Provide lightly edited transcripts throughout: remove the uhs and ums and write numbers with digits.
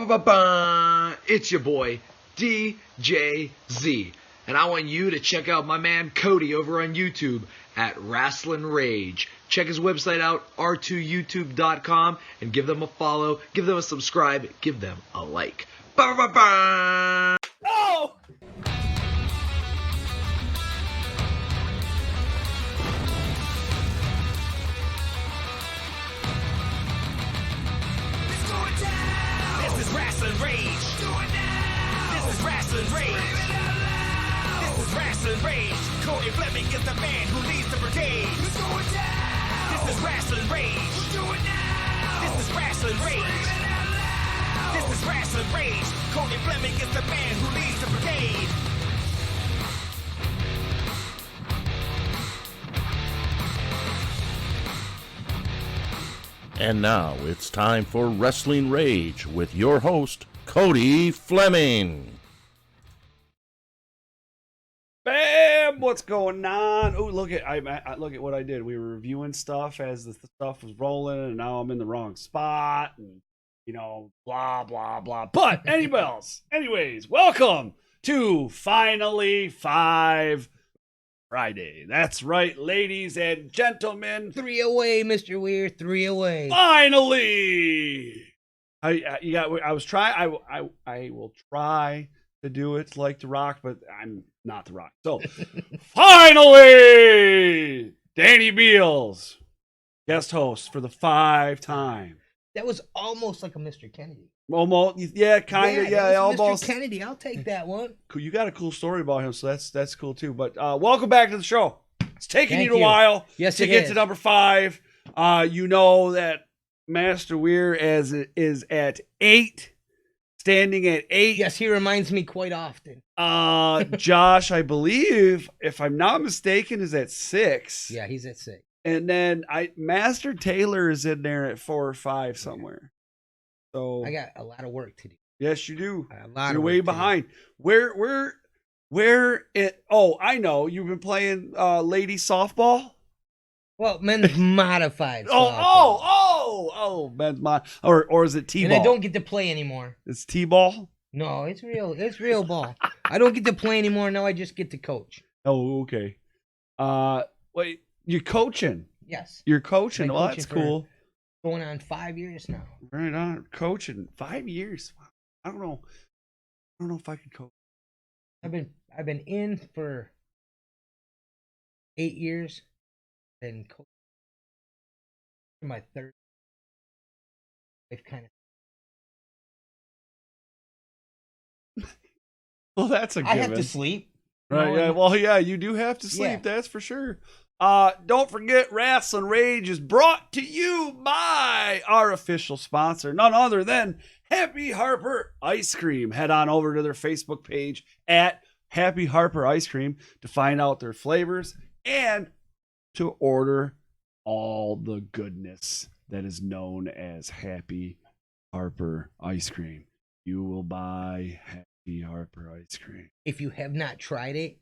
Ba-ba-ba-ba. It's your boy, DJZ. And I want you to check out my man Cody over on YouTube at Rasslin Rage. Check his website out, r2youtube.com, and give them a follow, give them a subscribe, give them a like. Ba-ba-ba-ba. Oh! This is Rasslin Rage. This is Rasslin Rage. This is Rasslin Rage. Cody Fleming is the man who leads the brigade. This is Rasslin Rage. This is Rasslin Rage. This is Rasslin Rage. Cody Fleming is the man who leads the brigade. And now it's time for Wrestling Rage with your host, Cody Fleming. Bam! What's going on? Oh, look at look at what I did. We were reviewing stuff as the stuff was rolling, and now I'm in the wrong spot, and blah blah blah. But anyways, welcome to Finally 5 Friday. That's right, ladies and gentlemen. 3 away, Mr. Weir. 3 away. Finally, I will try to do it like The Rock, but I'm not The Rock. So, finally, Danny Beals, guest host for the 5th time. That was almost like a Mr. Kennedy. Almost, yeah, kind of, yeah, almost. Mr. Kennedy, I'll take that one. You got a cool story about him, so that's cool too. But welcome back to the show. It's taking Thank you a you. while Yes, to it get is. to number 5. You know that Master Weir is at 8, standing at 8. Yes, he reminds me quite often. Josh, I believe, if I'm not mistaken, is at 6. Yeah, he's at 6. And then Master Taylor is in there at 4 or 5 somewhere. So I got a lot of work to do. yes, you do. A lot You're of way work to do. behind. Where it? Oh, I know. You've been playing lady softball. Well, men's modified. softball. Oh, men's mod, or is it t-ball? And I don't get to play anymore. It's t-ball. No, it's real. It's real ball. I don't get to play anymore. Now I just get to coach. Oh, okay. Wait, you're coaching. Yes. You're coaching. Been Well, coaching that's for- cool. Going on 5 years now. Right on. Coaching 5 years. Wow. I don't know if I could coach. I've been in for 8 years. Been coaching for my 3rd. I've kind of. Well, that's a I given. have to sleep. you Right, know, yeah. and- Well, yeah, you do have to sleep, Yeah. that's for sure. Don't forget, Rasslin Rage is brought to you by our official sponsor, none other than Happy Harper Ice Cream. Head on over to their Facebook page at Happy Harper Ice Cream to find out their flavors and to order all the goodness that is known as Happy Harper Ice Cream. You will buy Happy Harper Ice Cream. If you have not tried it,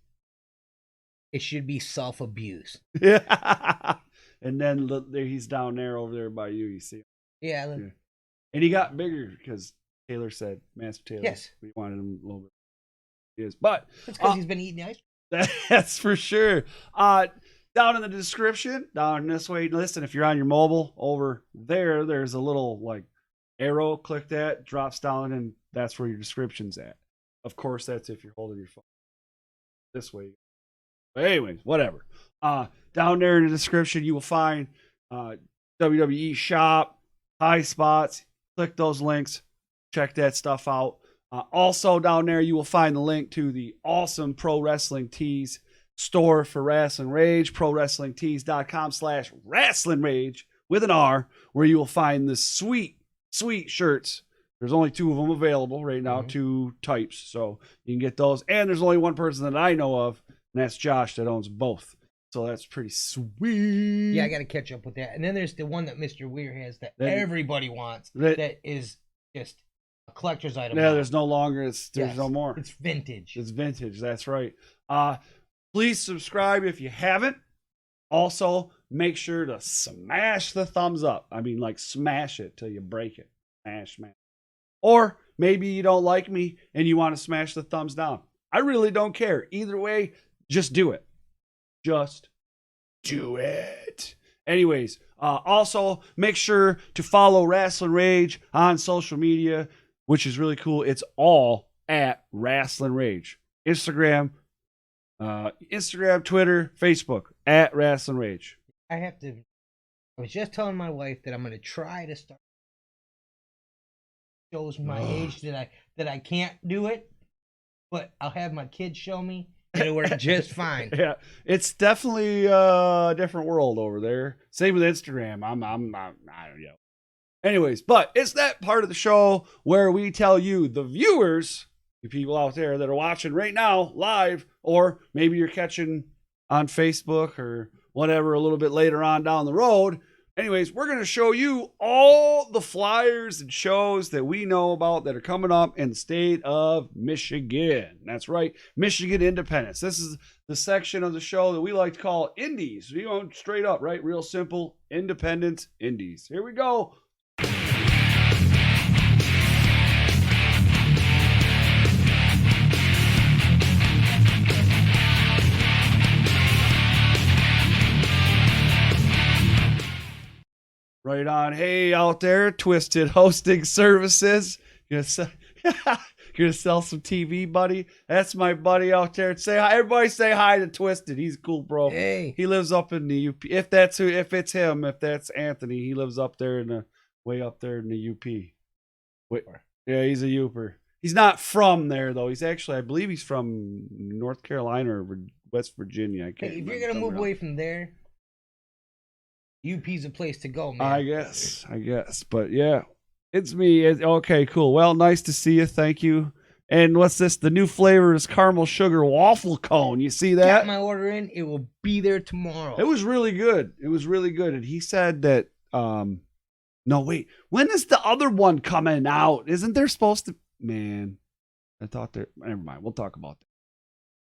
it should be self-abuse. Yeah. And then look, there he's down there over there by you. You see, Yeah. Yeah. And he got bigger because Taylor said, Master Taylor. Yes. We wanted him a little bit. He is, but That's because he's been eating ice cream. that's for sure. Down in the description, down this way. Listen, if you're on your mobile over there, there's a little like arrow. Click that, drops down, and that's where your description's at. Of course, that's if you're holding your phone this way. But anyways, whatever. Down there in the description, you will find WWE shop, high spots. Click those links. Check that stuff out. Also down there, you will find the link to the awesome Pro Wrestling Tees store for Rasslin Rage, prowrestlingtees.com/Rasslin Rage with an R, where you will find the sweet shirts. There's only 2 of them available right now, 2 types. So you can get those. And there's only one person that I know of, and that's Josh, that owns both. So that's pretty sweet. Yeah, I got to catch up with that. And then there's the one that Mr. Weir has that That- everybody wants. that- That is just a collector's item. Yeah, now. there's no longer. There's Yes, no more. It's vintage. It's vintage. That's right. Please subscribe if you haven't. Also, make sure to smash the thumbs up. I mean, like smash it till you break it. Smash. Or maybe you don't like me and you want to smash the thumbs down. I really don't care. Either way, just do it. Just do it. Anyways, also make sure to follow Rasslin Rage on social media, which is really cool. It's all at Rasslin Rage. Instagram, Twitter, Facebook, at Rasslin Rage. I was just telling my wife that I'm going to try to start. Shows my age that I can't do it, but I'll have my kids show me. It'll work just fine. Yeah, it's definitely a different world over there. Same with Instagram. I don't know. Anyways, but it's that part of the show where we tell you, the viewers, you people out there that are watching right now live, or maybe you're catching on Facebook or whatever a little bit later on down the road. Anyways, we're going to show you all the flyers and shows that we know about that are coming up in the state of Michigan. That's right, Michigan Independence. This is the section of the show that we like to call Indies. We go straight up, right? Real simple, independent Indies. Here we go. Right on. Hey, out there, Twisted Hosting Services. You're gonna sell some TV, buddy? That's my buddy out there. Say hi. Everybody say hi to Twisted. He's cool, bro. Hey. He lives up in the UP. If it's him, if that's Anthony, he lives up there way up there in the UP. Wait, yeah, he's a Uper. He's not from there, though. He's actually, I believe he's from North Carolina or West Virginia. I can't Hey, if you're going to move away from there, UP's a place to go, man. I guess. But yeah, it's me. Okay, cool. Well, nice to see you. Thank you. And what's this? The new flavor is caramel sugar waffle cone. You see that? Got my order in. It will be there tomorrow. It was really good. And he said that, no, wait. When is the other one coming out? Isn't there supposed to? Man, I thought there. Never mind. We'll talk about that.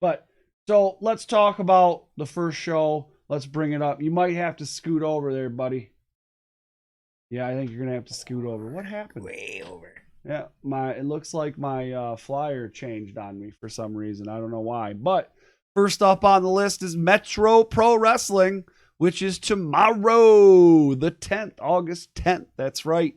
But so let's talk about the first show. Let's bring it up. You might have to scoot over there, buddy. Yeah, I think you're gonna have to scoot over. What happened? Way over. Yeah, it looks like my flyer changed on me for some reason. I don't know why. But first up on the list is Metro Pro Wrestling, which is tomorrow, the 10th, August 10th. That's right.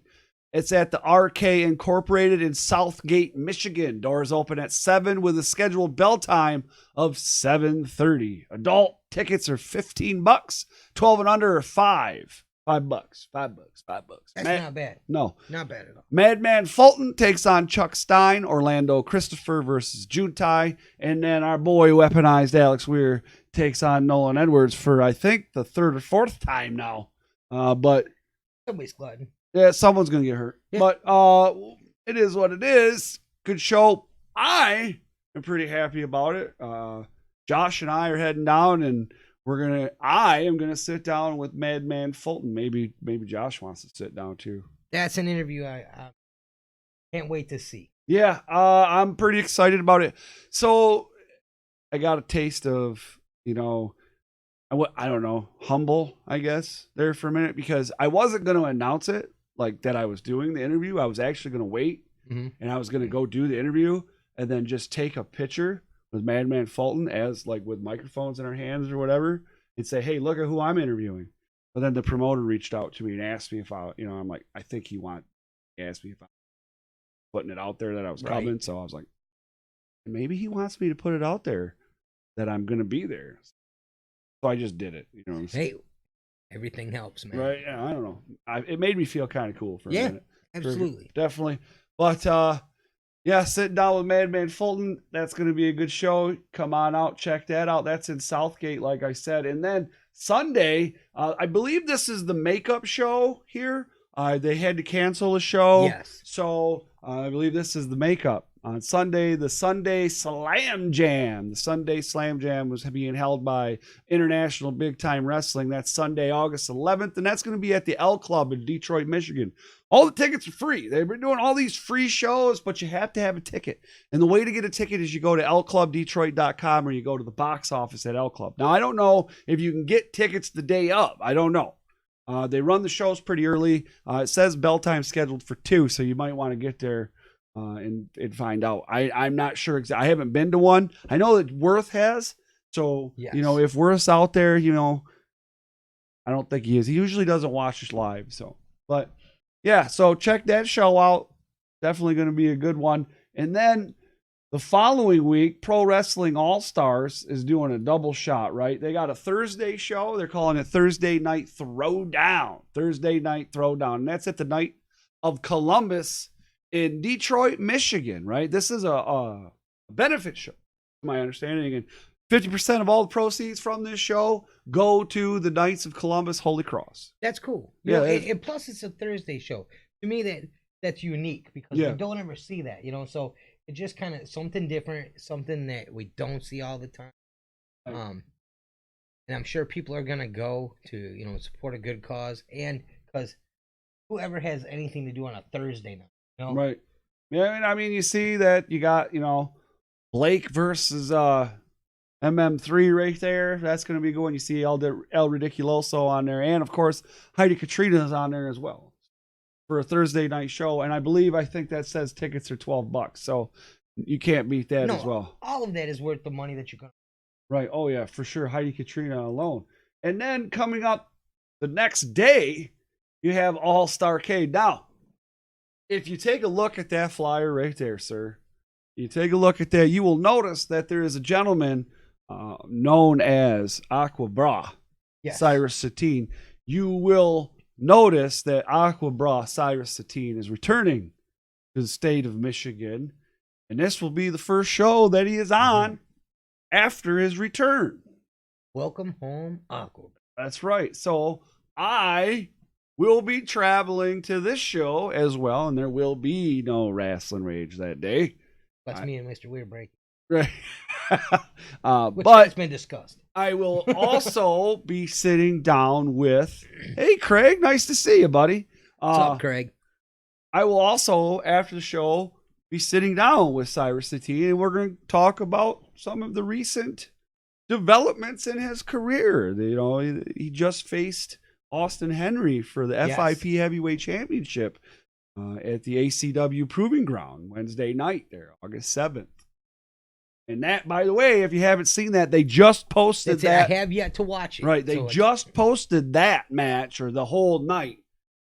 It's at the RK Incorporated in Southgate, Michigan. Doors open at 7 with a scheduled bell time of 7:30. Adult tickets are $15. 12 and under are $5. $5. That's not bad. No. Not bad at all. Madman Fulton takes on Chuck Stein. Orlando Christopher versus Juntai. And then our boy Weaponized Alex Weir takes on Nolan Edwards for, I think, the third or fourth time now. But Somebody's gliding. yeah, someone's going to get hurt. Yeah. But it is what it is. Good show. I am pretty happy about it. Josh and I are heading down, and I am gonna sit down with Madman Fulton. Maybe Josh wants to sit down too. That's an interview I can't wait to see. Yeah, I'm pretty excited about it. So I got a taste of, I don't know, humble, I guess, there for a minute, because I wasn't going to announce it, like that I was doing the interview. I was actually going to wait, and I was going to go do the interview and then just take a picture with Madman Fulton as like with microphones in our hands or whatever and say, hey, look at who I'm interviewing. But then the promoter reached out to me and asked me if I'm like, I think he asked me if I'm putting it out there that I was coming. So I was like, maybe he wants me to put it out there that I'm going to be there. So I just did it. You know what I'm saying? Hey, everything helps, man. Right. Yeah, I don't know. It made me feel kind of cool for a minute. Absolutely. Definitely. But, yeah, sitting down with Madman Fulton, that's going to be a good show. Come on out, check that out. That's in Southgate, like I said. And then Sunday, I believe this is the makeup show here. They had to cancel the show. Yes. So I believe this is the makeup. On Sunday, the Sunday Slam Jam. The Sunday Slam Jam was being held by International Big Time Wrestling. That's Sunday, August 11th, and that's going to be at the L Club in Detroit, Michigan. All the tickets are free. They've been doing all these free shows, but you have to have a ticket. And the way to get a ticket is you go to lclubdetroit.com or you go to the box office at L Club. Now, I don't know if you can get tickets the day of. I don't know. They run the shows pretty early. It says bell time scheduled for 2, so you might want to get there and find out. I'm not sure exactly. I haven't been to one. I know that Worth has. So, Yes. if Worth's out there, I don't think he is. He usually doesn't watch us live. So, but yeah, so check that show out. Definitely going to be a good one. And then the following week, Pro Wrestling All Stars is doing a double shot, right? They got a Thursday show. They're calling it Thursday Night Throwdown. Thursday Night Throwdown. And that's at the night of Columbus in Detroit, Michigan, right? This is a benefit show, my understanding. And 50% of all the proceeds from this show go to the Knights of Columbus Holy Cross. That's cool. Yeah, And plus it's a Thursday show. To me, that's unique because we don't ever see that, So it's just kind of something different, something that we don't see all the time. And I'm sure people are gonna go to support a good cause, and because whoever has anything to do on a Thursday night, Right. Yeah, and I mean, you see that you got Blake versus MM3 right there. That's going to be going. You see El Ridiculoso on there. And, of course, Heidi Katrina is on there as well for a Thursday night show. And I think that says tickets are $12. So you can't beat that as well. All of that is worth the money that you're going to. Right. Oh, yeah, for sure. Heidi Katrina alone. And then coming up the next day, you have All-Starcade. Now, if you take a look at that flyer right there, sir, you take a look at that, you will notice that there is a gentleman known as Aqua Bra, Cyrus Satine. You will notice that Aqua Bra, Cyrus Satine, is returning to the state of Michigan, and this will be the first show that he is on after his return. Welcome home, Aqua. That's right. So I will be traveling to this show as well, and there will be no Rasslin Rage that day. That's me and Mr. Weir break. Right. Which but has been discussed. I will also be sitting down with, hey, Craig, nice to see you, buddy. What's up, Craig? I will also, after the show, be sitting down with Cyrus Satine, and we're going to talk about some of the recent developments in his career. He just faced Austin Henry for the FIP Heavyweight Championship at the ACW Proving Ground Wednesday night there, August 7th. And that, by the way, if you haven't seen that, they just posted that. I have yet to watch it. Right, they just posted that match or the whole night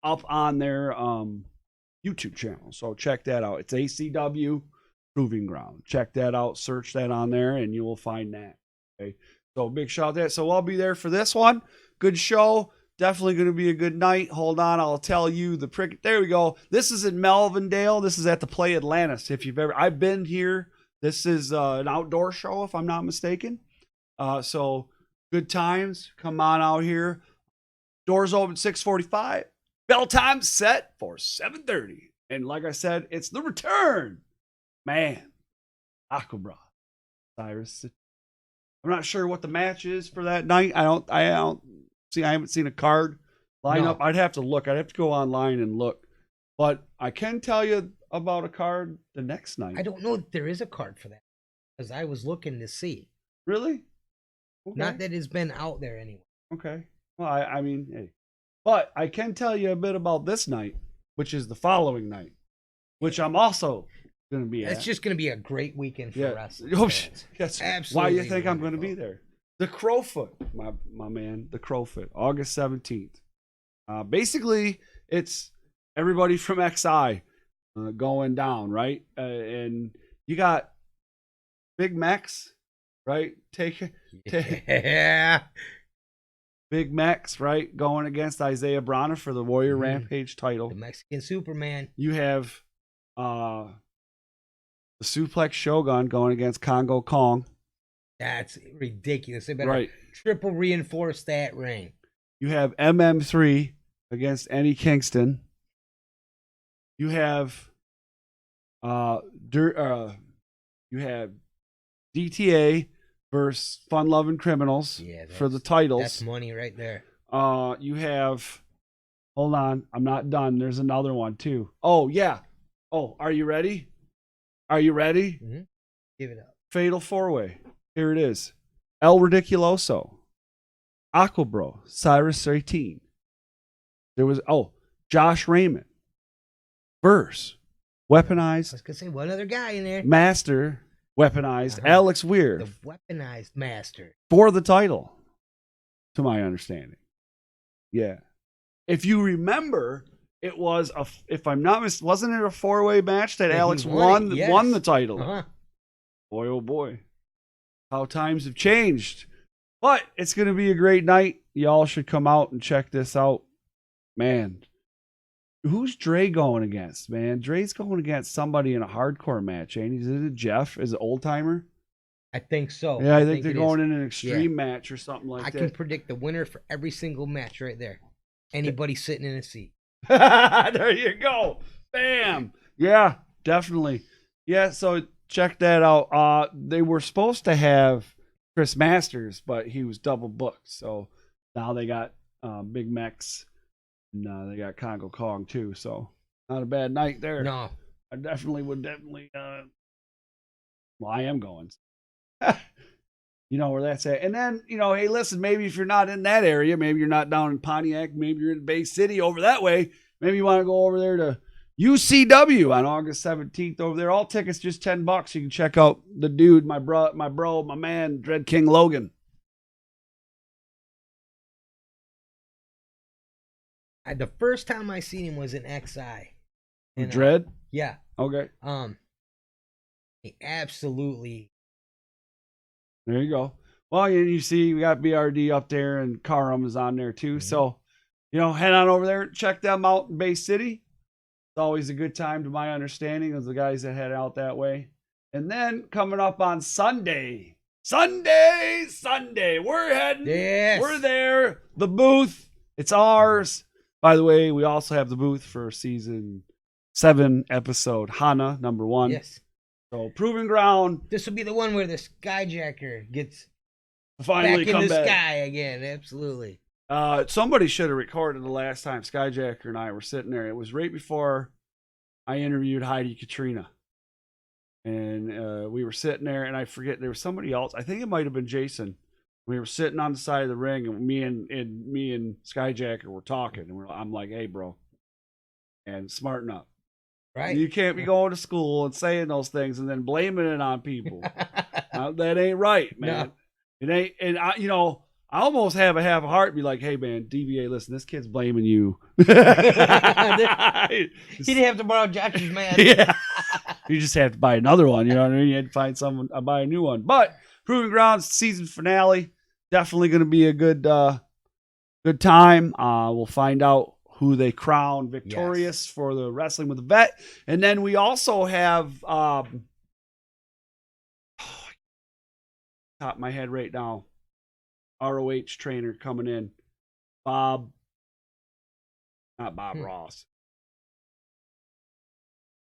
up on their YouTube channel. So check that out. It's ACW Proving Ground. Check that out. Search that on there, and you will find that. Okay, so big shout out there. So I'll be there for this one. Good show. Definitely going to be a good night. Hold on, I'll tell you the prick. There we go. This is in Melvindale. This is at the Play Atlantis. I've been here. This is an outdoor show, if I'm not mistaken. So good times. Come on out here. Doors open 6:45. Bell time set for 7:30. And like I said, it's the return. Man, Aquabra, Cyrus. I'm not sure what the match is for that night. I haven't seen a card lineup. No. I'd have to look. I'd have to go online and look. But I can tell you about a card the next night. I don't know if there is a card for that because I was looking to see. Really? Okay. Not that it's been out there anyway. Okay. Well, I mean, hey. But I can tell you a bit about this night, which is the following night, which I'm also going to be at. It's just going to be a great weekend for wrestling. Oh, yes. Absolutely. Why do you think I'm going to be there? The Crowfoot, my man, the Crowfoot, August 17th. Basically, it's everybody from XI going down, right? And you got Big Max, right? Yeah. Big Max, right? Going against Isaiah Brana for the Warrior Rampage title. The Mexican Superman. You have the Suplex Shogun going against Congo Kong. That's ridiculous. They better triple reinforce that ring. You have MM3 against Eddie Kingston. You have DTA versus Fun Loving Criminals for the titles. That's money right there. You have, hold on, I'm not done. There's another one too. Oh yeah. Oh, are you ready? Are you ready? Mm-hmm. Give it up. Fatal 4-Way. Here it is. El Ridiculoso, Aquabro, Cyrus 13. There was Josh Raymond versus I weaponized was gonna say one other guy in there. master, weaponized Alex Weir The weaponized master. for the title, to my understanding. Yeah. If you remember, it was if I'm not mistaken, wasn't it a 4-way match that Yeah, Alex he won yes. the title? Uh-huh. Boy, oh boy. How times have changed. But it's going to be a great night. Y'all should come out and check this out. Man, who's Dre going against, man? Dre's going against somebody in a hardcore match, ain't he? Is it Jeff? Is it Old Timer? I think so. Yeah, I think they're it going is. in an extreme match or something like I that. can predict the winner for every single match right there. Anybody sitting in a seat. There you go. Bam. Yeah, definitely. Yeah, so check that out. They were supposed to have Chris Masters, but he was double booked. So now they got Big Mex and they got Congo Kong too. So not a bad night there. No. I definitely would well, I am going. You know where that's at. And then, hey, listen, maybe if you're not in that area, maybe you're not down in Pontiac, maybe you're in Bay City over that way, maybe you want to go over there to UCW on August 17th over there. All tickets just $10. You can check out the dude, my bro, my man, Dread King Logan. The first time I seen him was in XI. And, Dread? Yeah. Okay. He absolutely. There you go. Well, you see, we got BRD up there, and Karam is on there too. Mm-hmm. So, head on over there and check them out in Bay City. It's always a good time, to my understanding, of the guys that head out that way. And then coming up on Sunday, we're heading. Yes. We're there. The booth, it's ours. By the way, we also have the booth for season 7 episode Hana #1. Yes. So, Proving Ground. This will be the one where the skyjacker gets finally back in the sky again. Absolutely. Somebody should have recorded the last time Skyjacker and I were sitting there. It was right before I interviewed Heidi Katrina. And we were sitting there, and I forget, there was somebody else. I think it might have been Jason. We were sitting on the side of the ring, and me and Skyjacker were talking. And I'm like, hey, bro, and smarten up. Right. You can't be going to school and saying those things and then blaming it on people. That ain't right, man. No. It ain't. And I almost have a half a heart and be like, hey, man, DBA, listen, this kid's blaming you. He didn't have to borrow Josh's man. Yeah. You just have to buy another one. You know what I mean? You had to find someone, buy a new one. But Proving Grounds season finale, definitely going to be a good time. We'll find out who they crown victorious for the Wrestling with a Vet. And then we also have, top of my head right now, ROH trainer coming in. Not Bob Ross.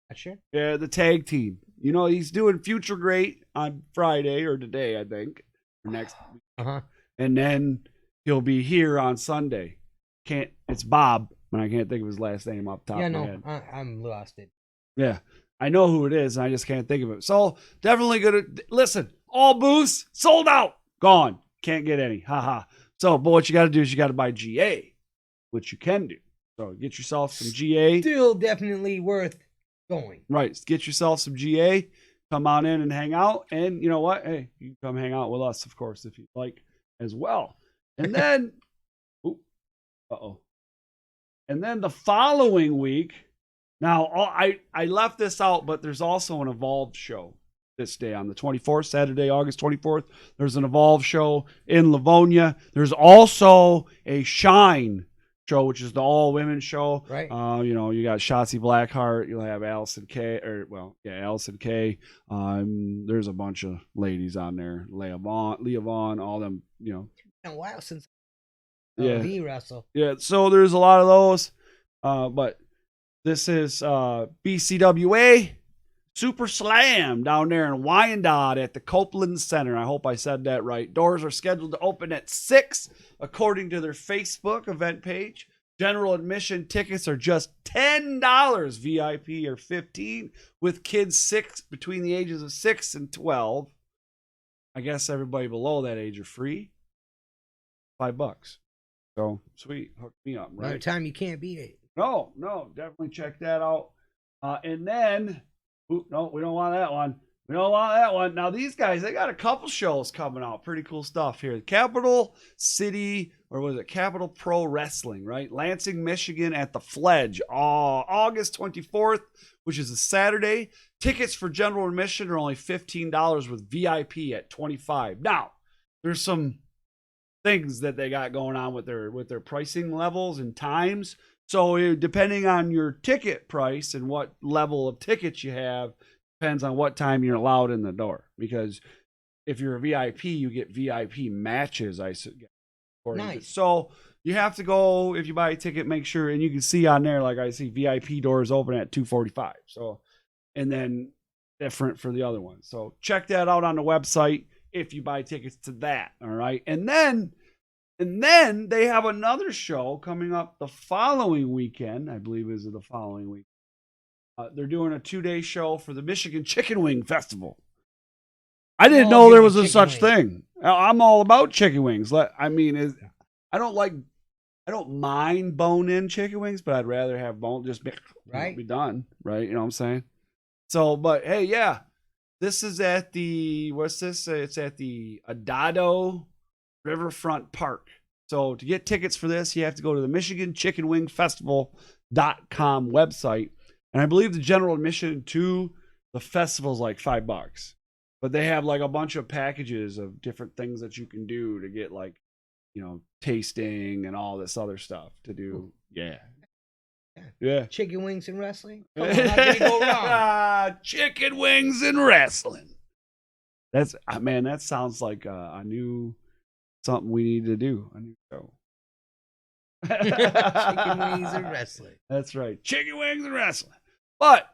Not sure? Yeah, the tag team. He's doing Future Great on Friday or today, I think. Or next week. Uh-huh. And then he'll be here on Sunday. It's Bob, and I can't think of his last name off the top of my head. I'm lost. Yeah. I know who it is, and I just can't think of it. So definitely gonna listen, all booths sold out. Gone. Can't get any. Haha. So, but what you gotta do is you gotta buy GA, which you can do. So get yourself some GA. Still definitely worth going. Right. Get yourself some GA. Come on in and hang out. And you know what? Hey, you can come hang out with us, of course, if you'd like as well. And then And then the following week, now I left this out, but there's also an Evolved show this day on the 24th, Saturday, August 24th. There's an Evolved show in Livonia. There's also a Shine show, which is the all-women show. Right. You got Shotzi Blackheart. You'll have Allison K. Allison K. There's a bunch of ladies on there. Leah Vaughn, all them, It's been a while since wrestle. Yeah, so there's a lot of those. But this is BCWA Super Slam down there in Wyandotte at the Copeland Center. I hope I said that right. Doors are scheduled to open at 6, according to their Facebook event page. General admission tickets are just $10. VIP are $15, with kids between the ages of 6 and 12. I guess everybody below that age are free. $5. So sweet, hook me up. Right. Another time you can't beat it. No, definitely check that out. And then, no, we don't want that one. We don't want that one. Now, these guys, they got a couple shows coming out. Pretty cool stuff here. Capital City, or was it Capital Pro Wrestling, right? Lansing, Michigan at the Fledge, August 24th, which is a Saturday. Tickets for general admission are only $15 with VIP at $25. Now, there's some things that they got going on with their pricing levels and times. So depending on your ticket price and what level of tickets you have, depends on what time you're allowed in the door. Because if you're a VIP, you get VIP matches, I suggest. Nice. So you have to go, if you buy a ticket, make sure, and you can see on there, like I see VIP doors open at 2:45. So, and then different for the other ones. So check that out on the website if you buy tickets to that. All right. And then they have another show coming up the following weekend. I believe is the following week. They're doing a 2-day show for the Michigan Chicken Wing Festival. I didn't know there was a such thing. I'm all about chicken wings. I mean, I don't mind bone-in chicken wings, but I'd rather have bone just be done, right? You know what I'm saying? So, but hey, yeah, this is at the, what's this? It's at the Adado Riverfront Park. So to get tickets for this, you have to go to the Michigan Chicken Wing Festival.com website. And I believe the general admission to the festival is like $5. But they have like a bunch of packages of different things that you can do to get, like, you know, tasting and all this other stuff to do. Yeah. Chicken wings and wrestling? Come on, how can you go wrong? Chicken wings and wrestling. That's, man, that sounds like a new something we need to do. A new show. Chicken wings and wrestling. That's right. Chicken wings and wrestling. But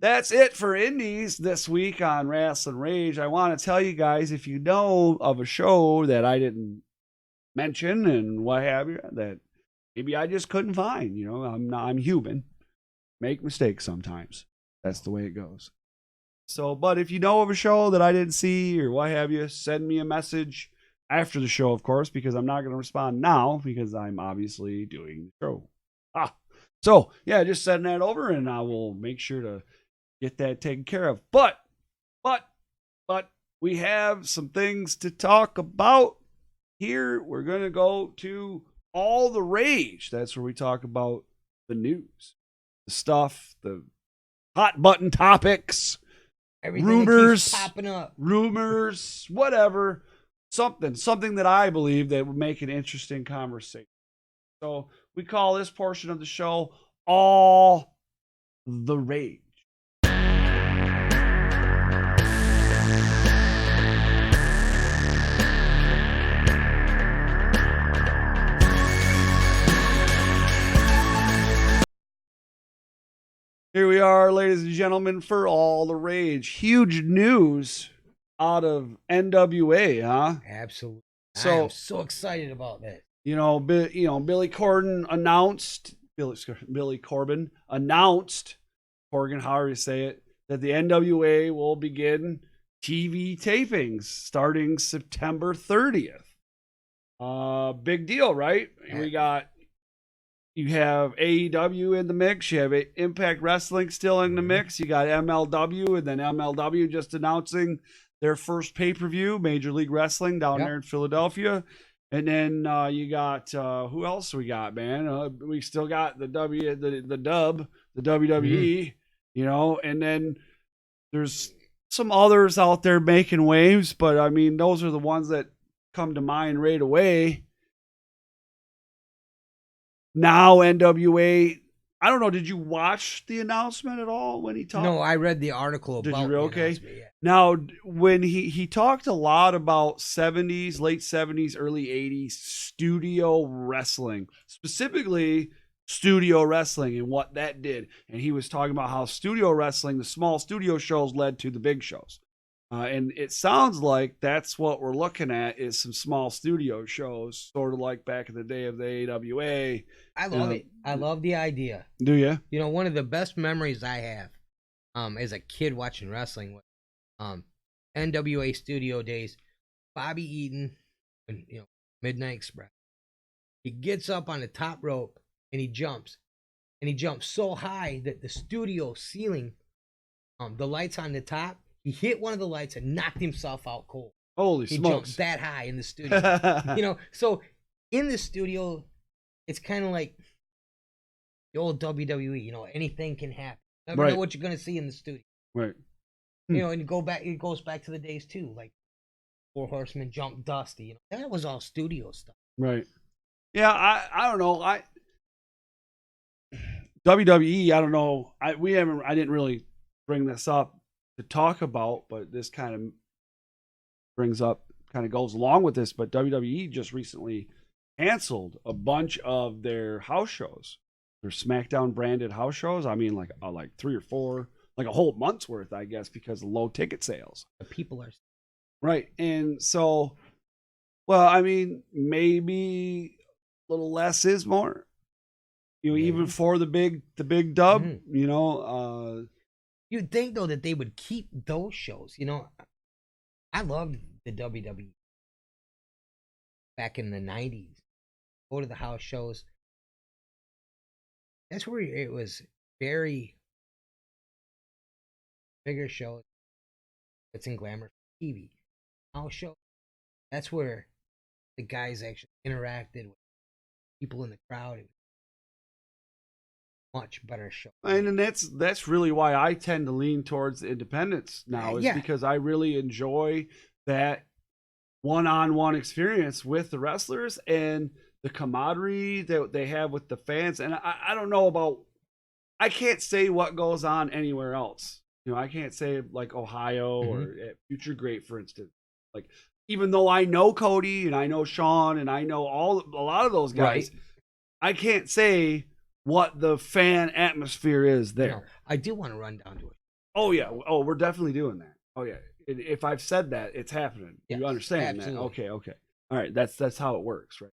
that's it for Indies this week on Rasslin Rage. I want to tell you guys, if you know of a show that I didn't mention and what have you, that maybe I just couldn't find. You know, I'm human. Make mistakes sometimes. That's the way it goes. So, but if you know of a show that I didn't see or what have you, send me a message after the show, of course, because I'm not going to respond now because I'm obviously doing the show. So, yeah, just send that over and I will make sure to get that taken care of. But we have some things to talk about here. We're going to go to All the Rage. That's where we talk about the news, the stuff, the hot button topics, everything rumors, that keeps popping up. Rumors, whatever. Something that I believe that would make an interesting conversation. So we call this portion of the show All the Rage. Here we are, ladies and gentlemen, for All the Rage. Huge news out of NWA, huh? Absolutely. So I'm so excited about that. Billy Corgan announced, Corgan, however you say it, that the NWA will begin TV tapings starting September 30th. Big deal, right? Yeah. You have AEW in the mix. You have Impact Wrestling still in the mix. You got MLW, and then MLW just announcing their first pay-per-view, Major League Wrestling, down there in Philadelphia. And then you got, who else we got, man? We still got the WWE, you know, and then there's some others out there making waves, but I mean, those are the ones that come to mind right away. Now NWA, I don't know, did you watch the announcement at all when he talked? No, I read the article about Did you? Okay. Yeah. Now, when he talked a lot about 70s, late 70s, early 80s studio wrestling, specifically studio wrestling and what that did. And he was talking about how studio wrestling, the small studio shows led to the big shows. And it sounds like that's what we're looking at is some small studio shows, sort of like back in the day of the AWA. I love it. I love the idea. Do you? You know, one of the best memories I have as a kid watching wrestling was NWA studio days. Bobby Eaton, and, Midnight Express. He gets up on the top rope and he jumps. and he jumped so high that the studio ceiling, the lights on the top, he hit one of the lights and knocked himself out cold. Holy He smokes. jumped that high in the studio. You know, so in the studio, it's kind of like the old WWE. You know, anything can happen. Never know what you're gonna see in the studio. Right. You know, and it goes back to the days too, like Four Horsemen jumped Dusty. You know, that was all studio stuff. Right. Yeah, I don't know. WWE, I don't know. I didn't really bring this up to talk about, but this kind of goes along with this. But WWE just recently canceled a bunch of their house shows, their SmackDown branded house shows. I mean, like 3 or 4, like a whole month's worth, I guess, because of low ticket sales. The people are right, and so, well, I mean, maybe a little less is more. You know, even for the big dub, you know. You'd think though that they would keep those shows. You know, I loved the WWE back in the 90s. Go to the house shows. That's where it was very bigger shows. It's in glamour TV. House show. That's where the guys actually interacted with people in the crowd. It was a much better show. And that's really why I tend to lean towards independence now, is because I really enjoy that one-on-one experience with the wrestlers and the camaraderie that they have with the fans. And I don't know about, I can't say what goes on anywhere else. You know, I can't say like Ohio or at Future Great, for instance. Like, even though I know Cody and I know Sean and I know a lot of those guys, I can't say what the fan atmosphere is there. No, I do want to run down to it. Oh yeah. Oh, we're definitely doing that. Oh yeah. If I've said that, it's happening. Yes, you understand absolutely. that? Okay. All right. That's how it works, right?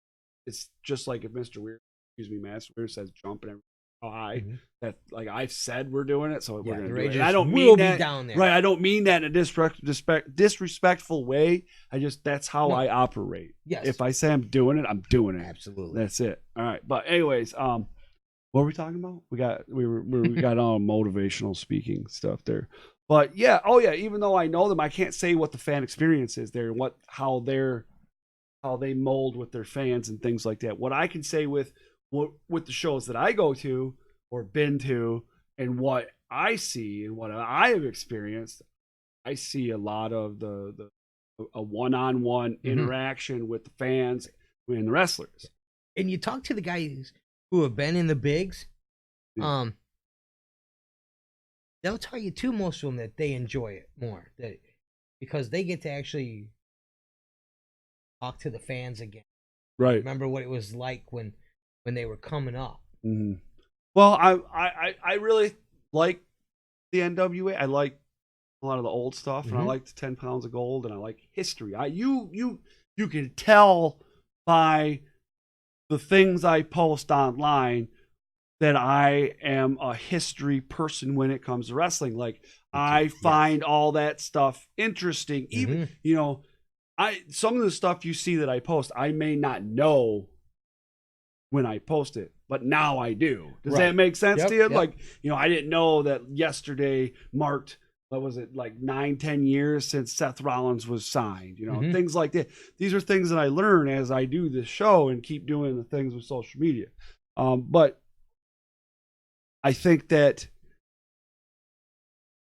It's just like if Mr. Weir, Master Weir says jump and everything high. That, like I've said, we're doing it, so we're going to do it. And I don't mean that down there. right. I don't mean that in a disrespectful way. That's how I operate. Yes. If I say I'm doing it, I'm doing it. Absolutely. That's it. All right. But anyways, what were we talking about? We got all motivational speaking stuff there. But yeah, even though I know them, I can't say what the fan experience is there and how they mold with their fans and things like that. What I can say with the shows that I go to or been to and what I see and what I have experienced, I see a lot of a one-on-one interaction with the fans and the wrestlers. And you talk to the guys who have been in the bigs, they'll tell you too, most of them, that they enjoy it more, because they get to actually talk to the fans again. Right. Remember what it was like when they were coming up. Well, I really like the NWA. I like a lot of the old stuff, and I like the 10 pounds of gold, and I like history. You can tell by the things I post online that I am a history person when it comes to wrestling. Like, I find all that stuff interesting. Even, you know, some of the stuff you see that I post, I may not know when I post it, but now I do. Does that make sense to you? Yep. Like, you know, I didn't know that yesterday marked, what was it, like 9-10 years since Seth Rollins was signed, you know, things like that. These are things that I learn as I do this show and keep doing the things with social media. But I think that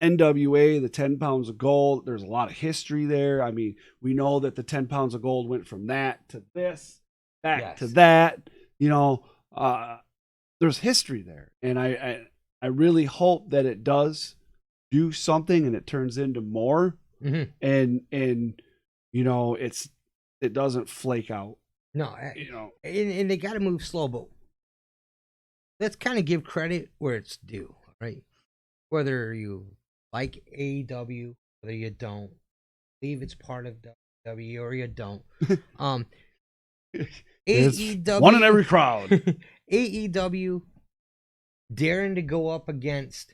NWA, the 10 pounds of gold, there's a lot of history there. I mean, we know that the 10 pounds of gold went from that to this, back to that. You know, there's history there. And I really hope that it does do something and it turns into more. And you know, it doesn't flake out. No, you know, and they got to move slow, but let's kind of give credit where it's due, right? Whether you like AEW, whether you don't, believe it's part of WWE or you don't. AEW, one in every crowd. AEW daring to go up against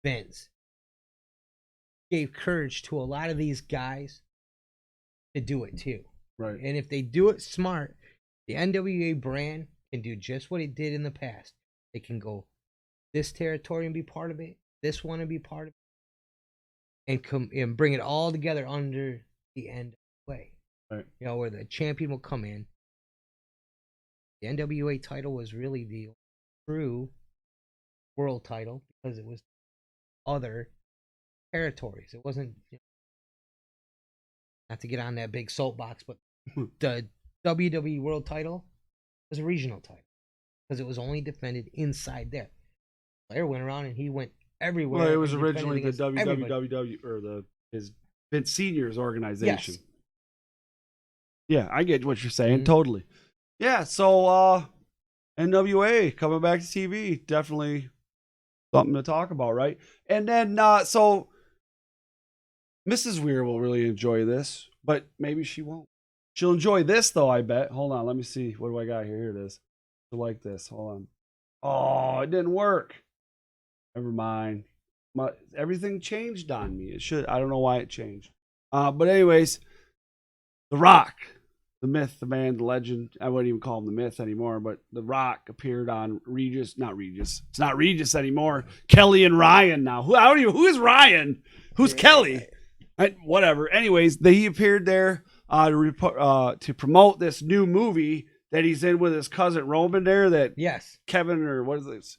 Vince gave courage to a lot of these guys to do it too. Right. And if they do it smart, the NWA brand can do just what it did in the past. They can go this territory and be part of it, this one and be part of it, and come and bring it all together under the NWA. Right. You know, where the champion will come in. The NWA title was really the true world title because it was other territories. It wasn't, not to get on that big soapbox, but the WWE world title was a regional title because it was only defended inside there. Flair went around and he went everywhere. Well, it was and originally the defended against everybody. WWW or his Vince Senior's organization. Yes. Yeah, I get what you're saying. Totally. Yeah, so NWA coming back to TV, definitely something to talk about, right? And then so Mrs. Weir will really enjoy this, but maybe she won't. She'll enjoy this though, I bet. Hold on, let me see. What do I got here? Here it is. I like this. Hold on. Oh, it didn't work. Never mind. Everything changed on me. It should. I don't know why it changed. But anyways, The Rock, the myth, the man, the legend. I wouldn't even call him the myth anymore, but The Rock appeared on Not Regis. It's not Regis anymore. Kelly and Ryan now. Who is Ryan? Who's Kelly? Whatever. Anyways, he appeared there to promote this new movie that he's in with his cousin Roman there. That Yes. Kevin or what is this?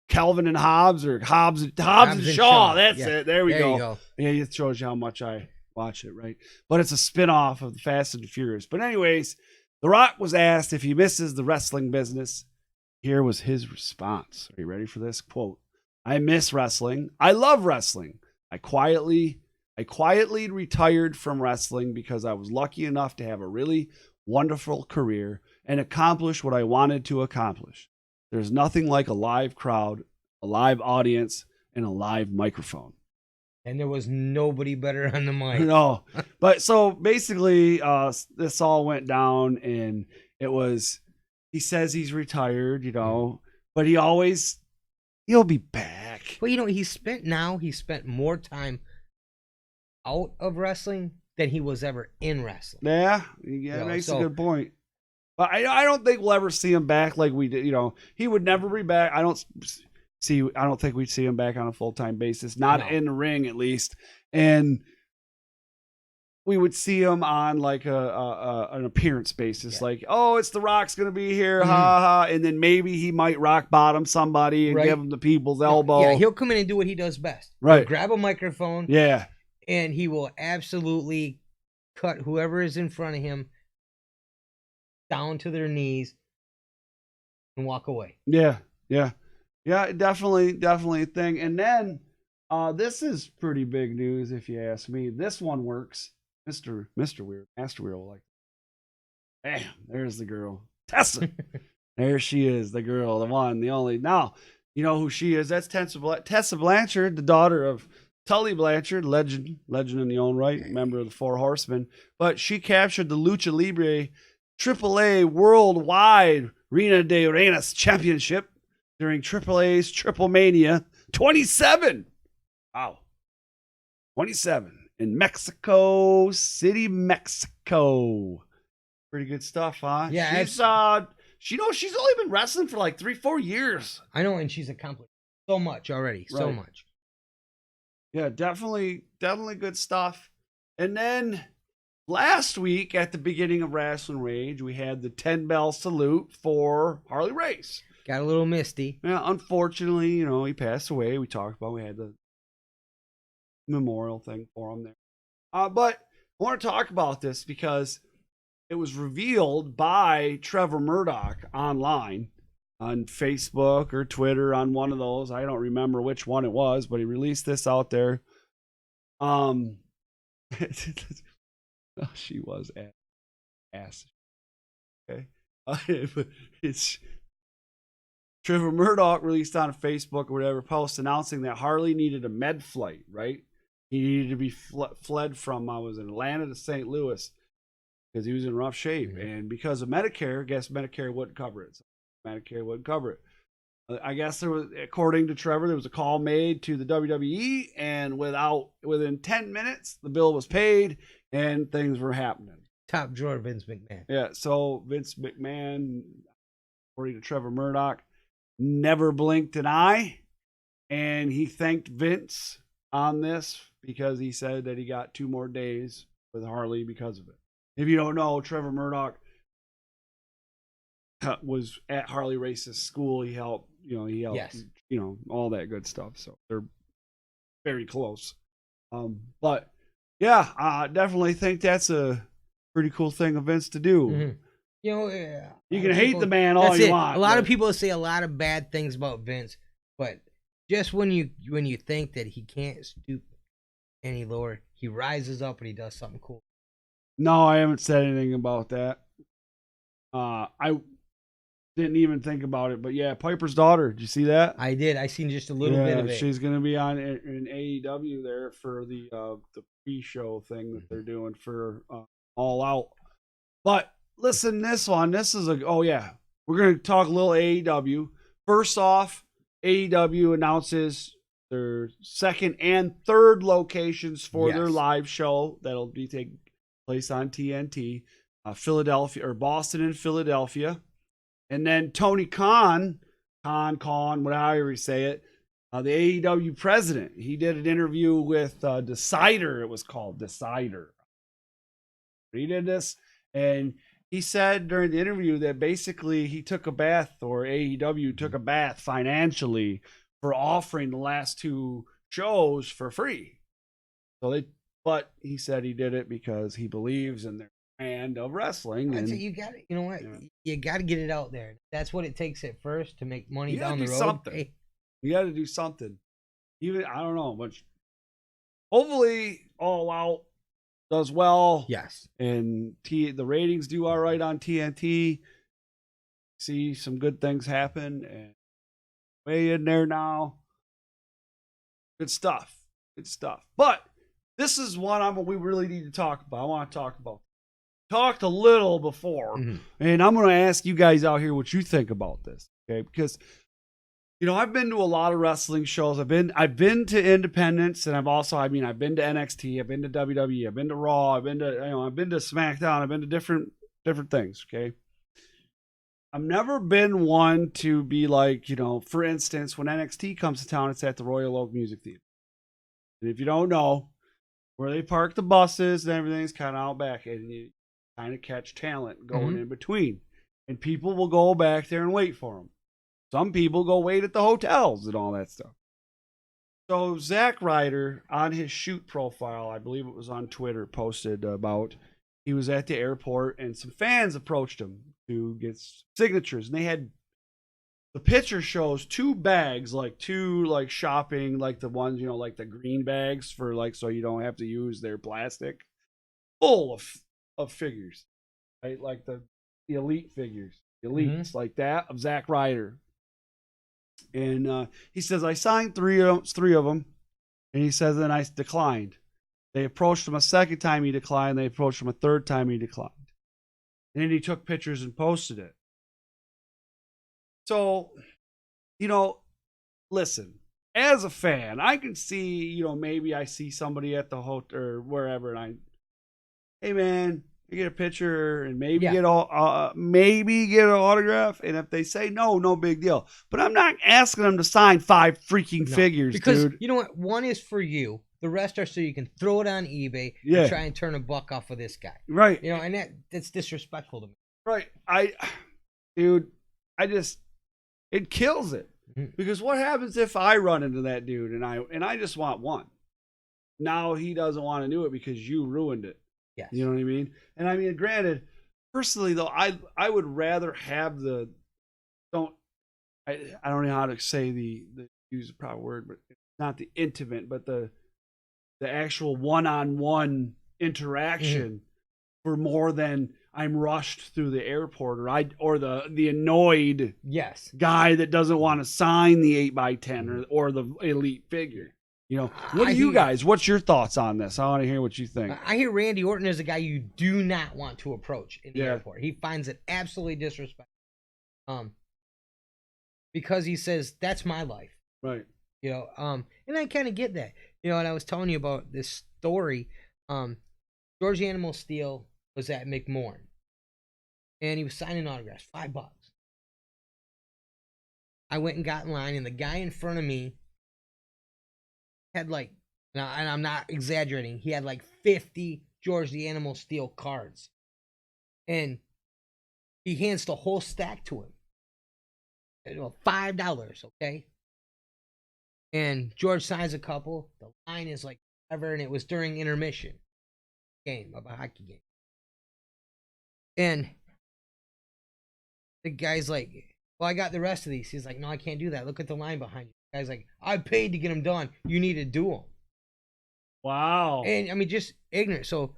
Calvin and Hobbes or Hobbes and Shaw. That's it. There we go. You go. Yeah, it shows you how much I watch it, right? But it's a spin-off of the Fast and the Furious. But anyways, The Rock was asked if he misses the wrestling business. Here was his response. Are you ready for this? Quote, I miss wrestling. I love wrestling. I quietly retired from wrestling because I was lucky enough to have a really wonderful career and accomplish what I wanted to accomplish. There's nothing like a live crowd, a live audience, and a live microphone. And there was nobody better on the mic. No, but so basically, this all went down, and he says he's retired, but he'll be back. Well, he spent more time out of wrestling than he was ever in wrestling. Yeah, it makes a good point. But I don't think we'll ever see him back like we did. He would never be back. I don't think we'd see him back on a full-time basis, not in the ring at least. And we would see him on like an appearance basis, like, oh, it's The Rock's gonna be here, ha ha, and then maybe he might rock bottom somebody and give him the people's elbow. Yeah, he'll come in and do what he does best. Right, he'll grab a microphone. Yeah, and he will absolutely cut whoever is in front of him down to their knees and walk away. Yeah, definitely a thing. And then this is pretty big news if you ask me. This one works. Mr. Weir, Master Weir will like it. Bam, there's the girl. Tessa. There she is, the girl, the one, the only. Now, you know who she is. That's Tessa Blanchard, the daughter of Tully Blanchard, legend in the own right, member of the Four Horsemen. But she captured the Lucha Libre AAA Worldwide Reina de Reinas Championship during AAA's Triple Mania 27. Wow. 27 in Mexico City, Mexico. Pretty good stuff, huh? Yeah. She's only been wrestling for like 3-4 years. I know, and she's accomplished so much already. Right. So much. Yeah, definitely good stuff. And then last week at the beginning of Rasslin Rage, we had the 10-bell salute for Harley Race. Got a little misty. Yeah, unfortunately, he passed away. We had the memorial thing for him there. But I want to talk about this because it was revealed by Trevor Murdoch online on Facebook or Twitter, on one of those. I don't remember which one it was, but he released this out there. She was ass. Okay. It's Trevor Murdoch released on Facebook or whatever post announcing that Harley needed a med flight, right? He needed to be fled from, Atlanta to St. Louis because he was in rough shape. And because of Medicare, I guess Medicare wouldn't cover it. So Medicare wouldn't cover it. I guess according to Trevor, there was a call made to the WWE, and within 10 minutes, the bill was paid and things were happening. Top drawer Vince McMahon. Yeah, so Vince McMahon, according to Trevor Murdoch, never blinked an eye. And he thanked Vince on this because he said that he got 2 more days with Harley because of it. If you don't know, Trevor Murdoch was at Harley Race's school. He helped, Yes. All that good stuff. So they're very close. But yeah, I definitely think that's a pretty cool thing of Vince to do. Mm-hmm. You can hate the man all you want. A lot of people say a lot of bad things about Vince, but just when you think that he can't stoop any lower, he rises up and he does something cool. No, I haven't said anything about that. I didn't even think about it, but yeah, Piper's daughter. Did you see that? I did. I seen just a little bit of it. She's gonna be on in AEW there for the pre-show thing that they're doing for All Out. But listen, this is we're gonna talk a little AEW. First off, AEW announces their 2nd and 3rd locations for their live show that'll be taking place on TNT, Philadelphia or Boston and Philadelphia. And then Tony Khan, whatever you say it, the AEW president, he did an interview with Decider. It was called Decider. He did this, and he said during the interview that basically he took a bath, or AEW took a bath financially for offering the last 2 shows for free. But he said he did it because he believes in their brand of wrestling. And you got it. You know what? Yeah. You got to get it out there. That's what it takes at first to make money down the road. Something. Hey. You got to do something. Even I don't know, but hopefully All Out does well. Yes. And the ratings do all right on TNT. See some good things happen, and way in there now. Good stuff. But this is one we really need to talk about. I want to talk about. Talked a little before, and I'm going to ask you guys out here what you think about this, okay? Because I've been to a lot of wrestling shows. I've been to Independence, and I've been to NXT, I've been to WWE, I've been to Raw, I've been to SmackDown, I've been to different things, okay? I've never been one to be like, for instance, when NXT comes to town, it's at the Royal Oak Music Theater. And if you don't know, where they park the buses and everything's kind of out back, and you kind of catch talent going in between. And people will go back there and wait for them. Some people go wait at the hotels and all that stuff. So Zack Ryder, on his shoot profile, I believe it was on Twitter, posted about he was at the airport and some fans approached him to get signatures. And they had, the picture shows 2 bags, like 2 shopping, like the ones, like the green bags for so you don't have to use their plastic, full of figures, right? Like the elite figures, elites like that of Zack Ryder. And he says, I signed 3 of them. And he says, then I declined. They approached him a second time, he declined. They approached him a third time, he declined. And then he took pictures and posted it. So, listen, as a fan, I can see, maybe I see somebody at the hotel or wherever, and hey man, you get a picture and maybe get an autograph. And if they say no big deal. But I'm not asking them to sign 5 freaking figures, because dude. You know what? One is for you. The rest are so you can throw it on eBay and try and turn a buck off of this guy. Right. And that's disrespectful to me. Right. It kills it. Because what happens if I run into that dude and I just want one? Now he doesn't want to do it because you ruined it. Yes. You know what I mean? And granted, personally though, I would rather have I don't know how to say use the proper word, but it's not the intimate, but the actual one-on-one interaction for more than I'm rushed through the airport or the annoyed guy that doesn't want to sign the 8x10 or the elite figure. What do you guys? What's your thoughts on this? I want to hear what you think. I hear Randy Orton is a guy you do not want to approach in the airport. He finds it absolutely disrespectful. Because he says that's my life. Right. And I kind of get that. And I was telling you about this story. George Animal Steel was at McMorran, and he was signing autographs, $5. I went and got in line, and the guy in front of me had like, and I'm not exaggerating, he had like 50 George the Animal Steel cards. And he hands the whole stack to him. $5, okay? And George signs a couple. The line is like whatever, and it was during intermission game of a hockey game. And the guy's like, well, I got the rest of these. He's like, no, I can't do that. Look at the line behind you. The guy's like, I paid to get them done. You need to do them. Wow. And I mean, just ignorant. So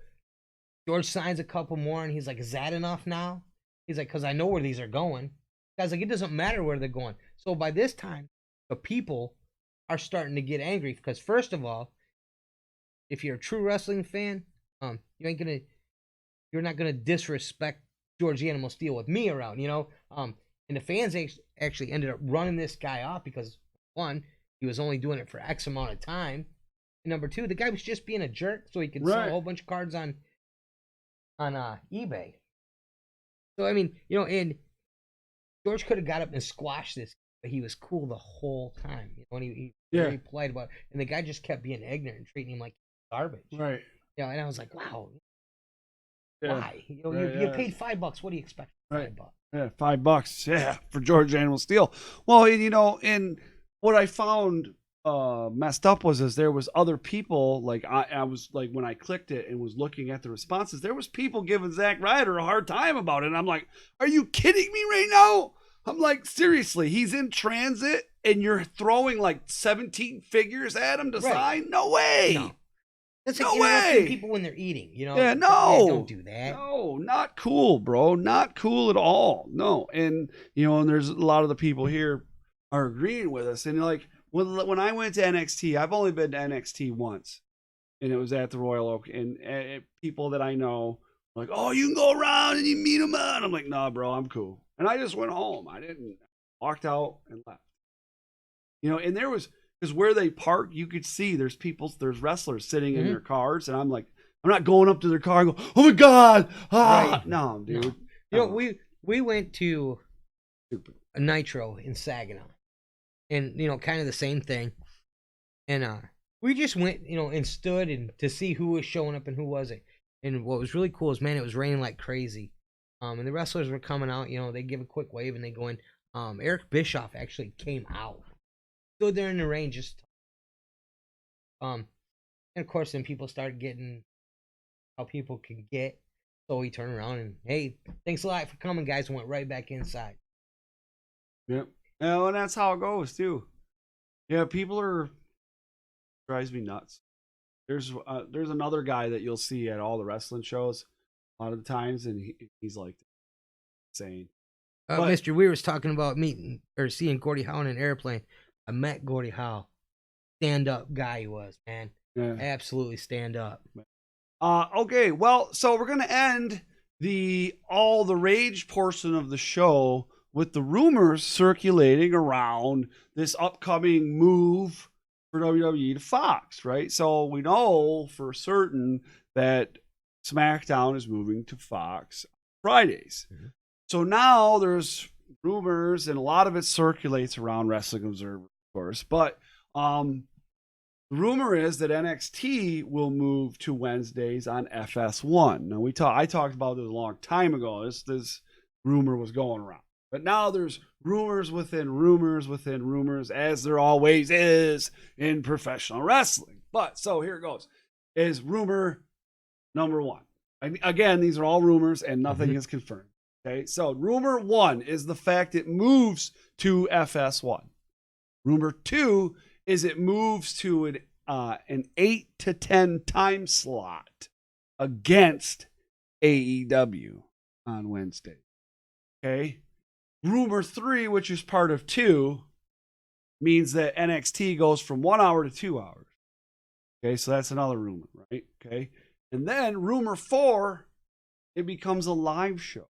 George signs a couple more, and he's like, is that enough now? He's like, because I know where these are going. The guy's like, it doesn't matter where they're going. So by this time, the people are starting to get angry because, first of all, if you're a true wrestling fan, you're not gonna disrespect George the Animal Steel with me around, you know. And the fans actually ended up running this guy off because, one, he was only doing it for X amount of time, and number two, the guy was just being a jerk so he could sell a whole bunch of cards on eBay. So I mean, you know, and George could have got up and squashed this, but he was cool the whole time. You know, and he was very polite about it. And the guy just kept being ignorant and treating him like garbage. Right. Yeah, and I was like, wow. Yeah. Why? You know, you paid $5. What do you expect for $5? Yeah, $5. Yeah, for George Animal Steel. Well, and, you know, and what I found messed up was there was other people, like I was like, when I clicked it and was looking at the responses, there was people giving Zack Ryder a hard time about it. And I'm like, are you kidding me right now? I'm like, seriously, he's in transit and you're throwing like 17 figures at him to sign? No way. No. That's no like way. People when they're eating, you know? Yeah, no. Don't do that. No, not cool, bro. Not cool at all. No. And, you know, and there's a lot of the people here are agreeing with us. And like, when I went to NXT, I've only been to NXT once. And it was at the Royal Oak. And people that I know were like, oh, you can go around and you meet them out. I'm like, nah, bro, I'm cool. And I just went home. I didn't. Walked out and left. You know, and there was, because where they park, you could see there's wrestlers sitting in their cars. And I'm like, I'm not going up to their car and go, oh my God. Right. No, dude. No. You know, we went to a Nitro in Saginaw. And, you know, kind of the same thing. And we just went, you know, and stood and to see who was showing up and who wasn't. And what was really cool is, man, it was raining like crazy. And the wrestlers were coming out, you know, they give a quick wave and they go in. Eric Bischoff actually came out. Stood there in the rain just. And of course, then people started getting how people can get. So he turned around and, hey, thanks a lot for coming, guys, and went right back inside. Yep. Yeah, and that's how it goes too. Yeah, drives me nuts. There's another guy that you'll see at all the wrestling shows a lot of the times, and he's like insane. Mr. Weir was talking about meeting or seeing Gordie Howe in an airplane. I met Gordie Howe. Stand up guy he was, man. Yeah. Absolutely stand up. Okay, well, so we're gonna end all the rage portion of the show with the rumors circulating around this upcoming move for WWE to Fox, right? So we know for certain that SmackDown is moving to Fox Fridays. Mm-hmm. So now there's rumors, and a lot of it circulates around Wrestling Observer, of course. But the rumor is that NXT will move to Wednesdays on FS1. Now I talked about this a long time ago. This rumor was going around. But now there's rumors within rumors within rumors, as there always is in professional wrestling. But so here it goes. Is rumor number one. Again, these are all rumors and nothing is confirmed. Okay, so rumor one is the fact it moves to FS1. Rumor two is it moves to an 8 to 10 time slot against AEW on Wednesday. Okay. Rumor 3, which is part of 2, means that NXT goes from 1 hour to 2 hours. Okay, so that's another rumor, right? Okay. And then rumor 4, it becomes a live show.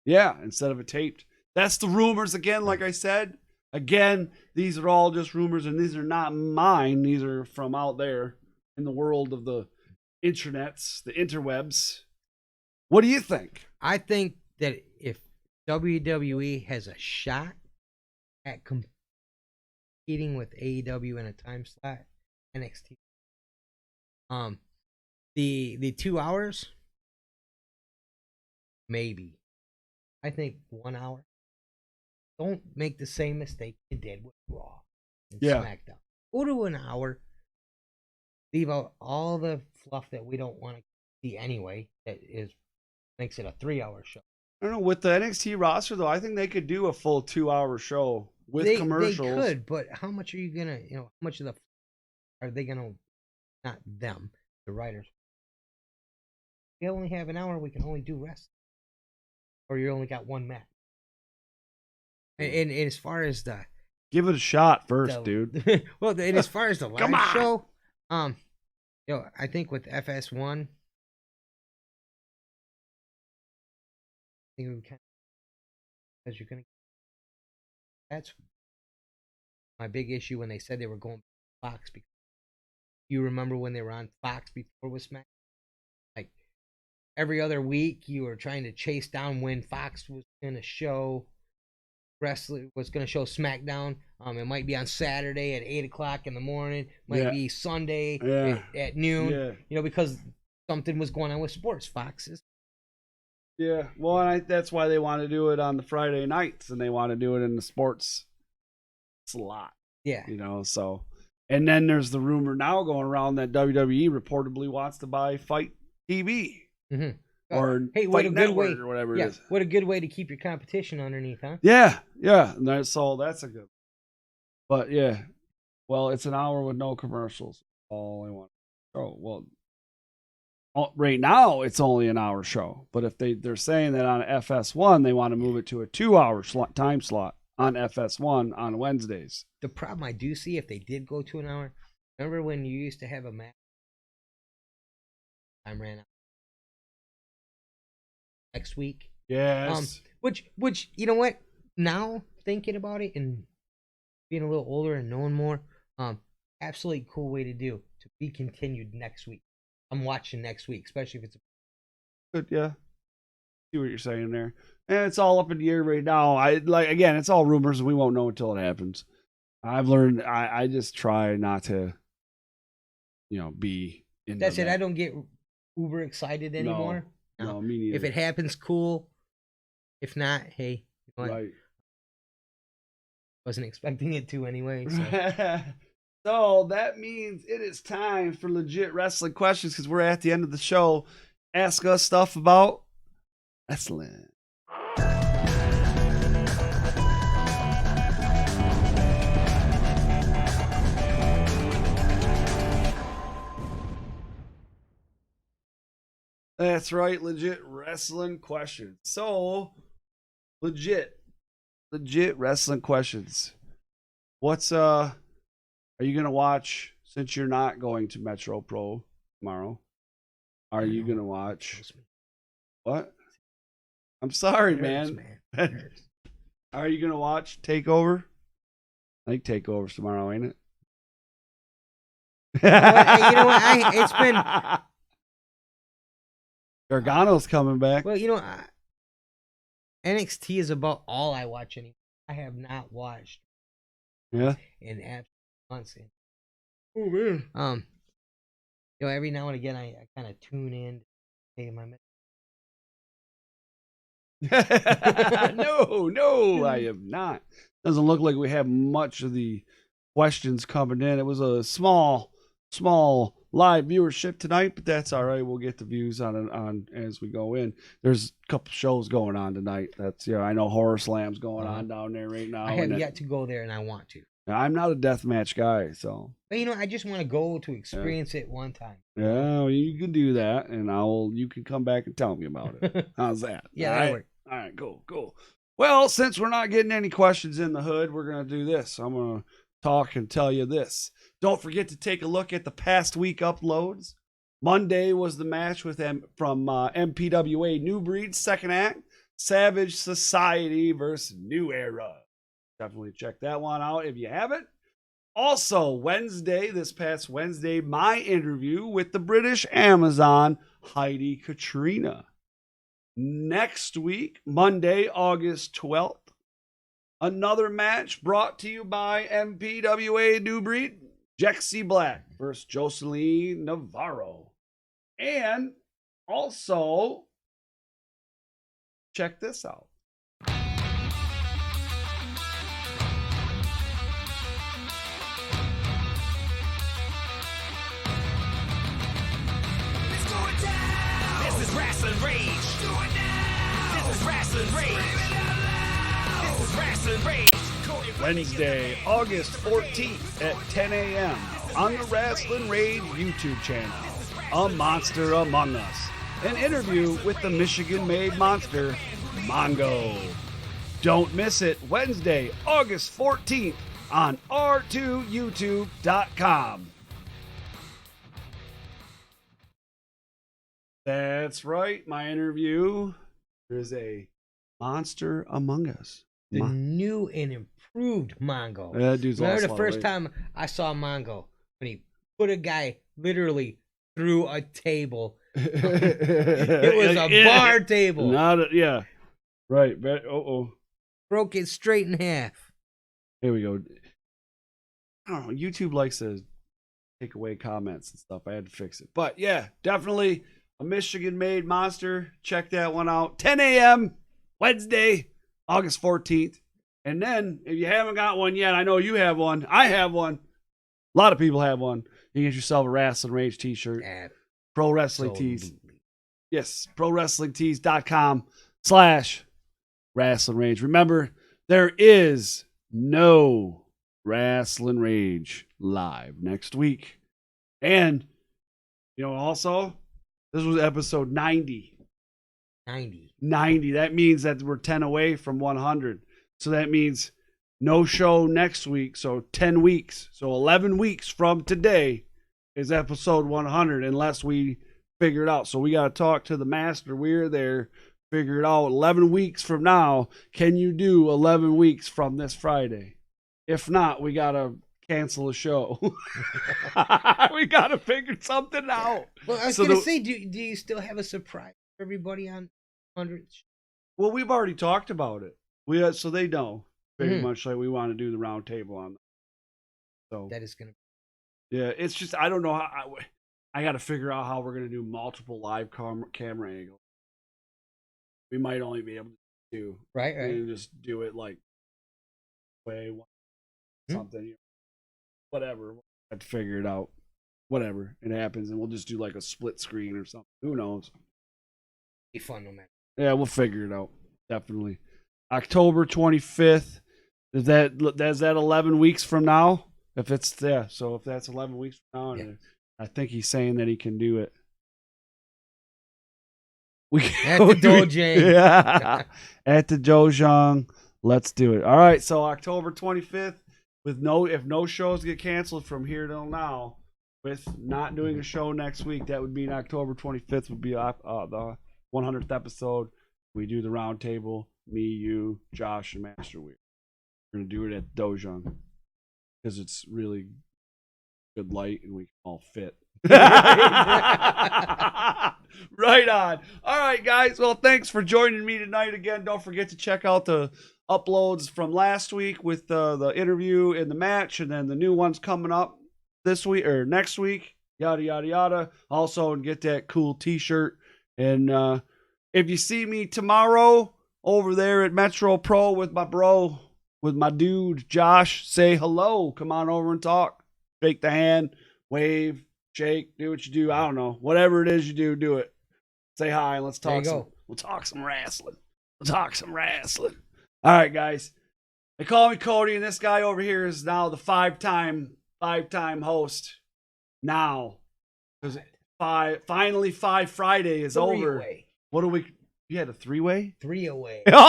Yeah, instead of a taped. That's the rumors again, like I said. Again, these are all just rumors, and these are not mine. These are from out there in the world of the internets, the interwebs. What do you think? I think that if WWE has a shot at competing with AEW in a time slot. NXT. The 2 hours, maybe. I think 1 hour. Don't make the same mistake you did with Raw and SmackDown. Go to an hour. Leave out all the fluff that we don't want to see anyway. Makes it a 3-hour show. I don't know. With the NXT roster, though, I think they could do a full 2-hour show with commercials. They could, but how much are you gonna? How much of the are they gonna? Not them, the writers. We only have an hour. We can only do wrestling, or you only got one match. And as far as the give it a shot first, dude. Well, and as far as the live show, I think with FS1, I think we kind of, because you're gonna. That's my big issue when they said they were going to Fox. Because you remember when they were on Fox before with SmackDown? Like every other week, you were trying to chase down when Fox was going to show wrestling, was going to show SmackDown. It might be on Saturday at 8:00 in the morning. Might be Sunday at noon. Yeah. Because something was going on with sports. Fox's. Yeah, well, and that's why they want to do it on the Friday nights, and they want to do it in the sports slot. Yeah. So. And then there's the rumor now going around that WWE reportedly wants to buy Fight TV. Mm-hmm. Or hey, Fight Network or whatever it is. What a good way to keep your competition underneath, huh? Yeah. And so that's a good. But yeah, well, it's an hour with no commercials. All I want. Oh, well. Right now, it's only an hour show, but if they're saying that on FS1, they want to move it to a 2-hour time slot on FS1 on Wednesdays. The problem I do see if they did go to an hour, remember when you used to have a match? Time ran out. Next week. Yes. Which you know what? Now thinking about it and being a little older and knowing more, absolutely cool way to do to be continued next week. I'm watching next week, especially if it's good. Yeah, see what you're saying there, and it's all up in the air right now. Again, it's all rumors, and we won't know until it happens. I've learned. I just try not to, be in. That's it. I don't get uber excited anymore. No, me neither. If it happens, cool. If not, hey, right. Wasn't expecting it to anyway. So. So that means it is time for legit wrestling questions because we're at the end of the show. Ask us stuff about wrestling. That's right, legit wrestling questions. So, legit wrestling questions. Are you going to watch, since you're not going to Metro Pro tomorrow, are you going to watch? What? I'm sorry, man. Are you going to watch TakeOver? I think TakeOver's tomorrow, ain't it? You know what? It's been... Gargano's coming back. Well, NXT is about all I watch anymore. I have not watched in months. Oh man. Every now and again I kind of tune in. Hey, my No, I have not. Doesn't look like we have much of the questions coming in. It was a small live viewership tonight, but that's all right. We'll get the views on as we go in. There's a couple shows going on tonight. That's I know Horror Slam's going on down there right now. I have yet to go there, and I want to. I'm not a deathmatch guy, so. But I just want to go to experience it one time. Yeah, well, you can do that, and you can come back and tell me about it. How's that? Yeah, that'll work. All right, cool. Well, since we're not getting any questions in the hood, we're gonna do this. I'm gonna talk and tell you this. Don't forget to take a look at the past week uploads. Monday was the match with from MPWA New Breed second act, Savage Society versus New Era. Definitely check that one out if you haven't. Also, this past Wednesday, my interview with the British Amazon, Heidi Katrina. next week, Monday, August 12th, another match brought to you by MPWA New Breed, Jexy Black versus Jocelyn Navarro. And also, check this out. This is Rasslin Rage. This is Rasslin Rage. This is Rasslin Rage. Wednesday, August 14th at 10 a.m. on the Rasslin Rage YouTube channel. A Monster Among Us. An interview with the Michigan-made monster, Mongo. Don't miss it. Wednesday, August 14th on r2youtube.com. That's right. My interview. There's a Monster Among Us. The new and improved Mongo. That dude's Remember awesome, the first right? time I saw Mongo when he put a guy literally through a table. It was a bar table. Yeah. Right. Broke it straight in half. Here we go. I don't know. YouTube likes to take away comments and stuff. I had to fix it. But yeah, definitely a Michigan-made monster. Check that one out. 10 a.m. Wednesday, August 14th. And then, if you haven't got one yet, I know you have one. I have one. A lot of people have one. You can get yourself a Rasslin Rage t-shirt. Pro Wrestling Tees. Yes, ProWrestlingTees.com/Rasslin Rage. Remember, there is no Rasslin Rage live next week. And, also, this was episode 90. 90. That means that we're 10 away from 100. So that means no show next week. So 10 weeks. So 11 weeks from today is episode 100 unless we figure it out. So we got to talk to the master. We're there. Figure it out. 11 weeks from now. Can you do 11 weeks from this Friday? If not, we got to cancel the show. We got to figure something out. Well, I was going to say, do you still have a surprise for everybody on 100? Well, we've already talked about it. So they know very much like we want to do the round table on that. So that is going to. Yeah, it's just I don't know how I got to figure out how we're going to do multiple live camera angles. We might only be able to do right and just do it like way something, whatever. We'll have to figure it out. Whatever it happens, and we'll just do like a split screen or something. Who knows? Be fun, no matter. Yeah, we'll figure it out. Definitely. October 25th. Is that 11 weeks from now? If it's so if that's 11 weeks from now, I think he's saying that he can do it. At the Dojang. Yeah. At the Dojang. Let's do it. All right, so October 25th, if no shows get canceled from here till now, with not doing a show next week, that would mean October 25th would be the 100th episode. We do the round table, me, you, Josh, and Master Weir. We're going to do it at Dojang because it's really good light and we can all fit. Right on. All right, guys. Well, thanks for joining me tonight again. Don't forget to check out the uploads from last week with the interview and the match, and then the new ones coming up this week or next week. Yada, yada, yada. Also, and get that cool t-shirt. And if you see me tomorrow over there at Metro Pro with my dude, Josh, say hello. Come on over and talk. Shake the hand, wave, shake, do what you do. I don't know. Whatever it is you do, do it. Say hi and let's talk we'll talk some wrestling. All right, guys. They call me Cody, and this guy over here is now the five-time host. Now, because finally Five Friday is over. Three-way. What do we? You had a three-way? 3 away. 3 away.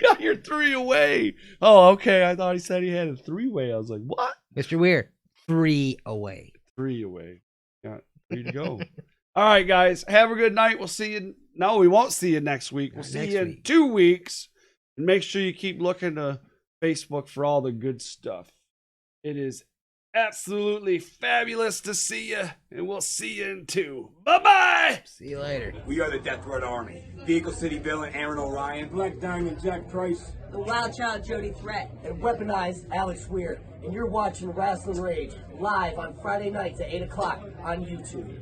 Yeah, you're 3 away. Oh, okay. I thought he said he had a 3-way. I was like, what? Mr. Weir, 3 away. 3 away. Got 3 to go. All right, guys. Have a good night. We'll see you. No, we won't see you next week. We'll see you in 2 weeks. And make sure you keep looking to Facebook for all the good stuff. It is Absolutely fabulous to see you, and we'll see you in 2. Bye-bye! See you later. We are the Death Threat Army. Vehicle City villain Aaron O'Ryan. Black Diamond Jack Price. The Wild Child Jody Threat. And weaponized Alex Weir. And you're watching Rasslin Rage live on Friday nights at 8 o'clock on YouTube.